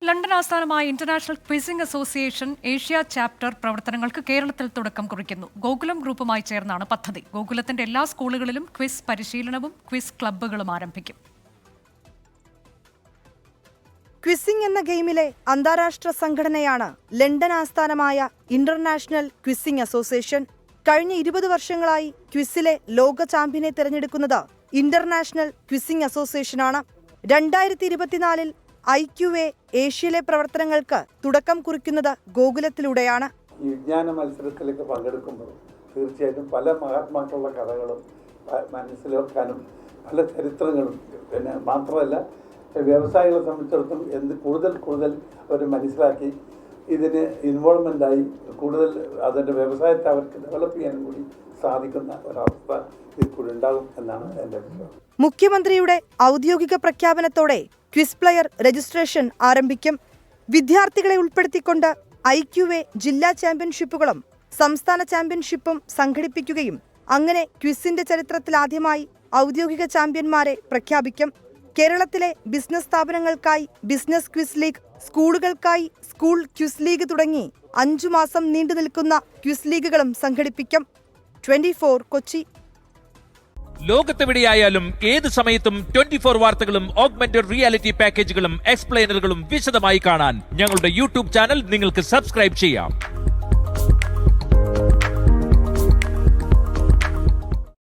London ആസ്ഥാനമായ international quizzing association Asia chapter പ്രവർത്തനങ്ങൾക്ക് കേരളത്തിൽ തുടക്കം കുറിക്കുന്നു. ഗോകുലം ഗ്രൂപ്പുമായി ചേർന്നാണ് പദ്ധതി. ഗോകുലത്തിന്റെ എല്ലാ സ്കൂളുകളിലും ക്വിസ് പരിശീലനവും ക്വിസ് ക്ലബ്ബുകളും ആരംഭിക്കും. ക്വിസിംഗ് എന്ന ഗെയിമിലെ അന്താരാഷ്ട്ര സംഘടനയാണ് ലണ്ടൻ ആസ്ഥാനമായ ഇന്റർനാഷണൽ ക്വിസിംഗ് അസോസിയേഷൻ. കഴിഞ്ഞ 20 വർഷങ്ങളായി ക്വിസിലെ ലോക ചാമ്പ്യനെ തിരഞ്ഞെടുക്കുന്നത് ഇന്റർനാഷണൽ ക്വിസിംഗ് അസോസിയേഷനാണ്. 2024 IQA ഏഷ്യയിലെ പ്രവർത്തനങ്ങൾക്ക് തുടക്കം കുറിക്കുന്നത് ഗോകുലത്തിലൂടെയാണ്. ഈ വിജ്ഞാന മത്സരത്തിലേക്ക് പങ്കെടുക്കുമ്പോൾ തീർച്ചയായിട്ടും പല മഹാത്മാക്കളുടെ കഥകളും മനസ്സിലാക്കാനും പല ചരിത്രങ്ങളും പിന്നെ മാത്രമല്ല വ്യവസായികളെ സംബന്ധിച്ചിടത്തോളം കൂടുതൽ അവർ മനസ്സിലാക്കി ഇതിന് ഇൻവോൾവ്മെൻ്റായി കൂടുതൽ അതിൻ്റെ വ്യവസായത്തെ അവർക്ക് ഡെവലപ്പ് ചെയ്യാനും കൂടി സാധിക്കുന്ന ഒരവസ്ഥ ഇതിൽ കൂടി ഉണ്ടാകും എന്നാണ് എൻ്റെ അഭിപ്രായം. മുഖ്യമന്ത്രിയുടെ ഔദ്യോഗിക പ്രഖ്യാപനത്തോടെ ക്വിസ് പ്ലെയർ രജിസ്ട്രേഷൻ ആരംഭിക്കും. വിദ്യാർത്ഥികളെ ഉൾപ്പെടുത്തിക്കൊണ്ട് IQA ജില്ലാ ചാമ്പ്യൻഷിപ്പുകളും സംസ്ഥാന ചാമ്പ്യൻഷിപ്പും സംഘടിപ്പിക്കുകയും അങ്ങനെ ക്വിസിന്റെ ചരിത്രത്തിൽ ആദ്യമായി ഔദ്യോഗിക ചാമ്പ്യന്മാരെ പ്രഖ്യാപിക്കും. കേരളത്തിലെ ബിസിനസ് സ്ഥാപനങ്ങൾക്കായി ബിസിനസ് ക്വിസ് ലീഗ്, സ്കൂളുകൾക്കായി സ്കൂൾ ക്വിസ് ലീഗ് തുടങ്ങി 5 മാസം നീണ്ടു നിൽക്കുന്ന ക്വിസ് ലീഗുകളും സംഘടിപ്പിക്കും. 24 കൊച്ചി. ലോകത്തെവിടെയായാലും ഏത് സമയത്തും 24 വാർത്തകളും ഓഗ്മെന്റഡ് റിയാലിറ്റി പാക്കേജുകളും എക്സ്പ്ലെയിനറുകളും വിശദമായി കാണാൻ ഞങ്ങളുടെ YouTube ചാനൽ നിങ്ങൾക്ക് സബ്സ്ക്രൈബ് ചെയ്യാം.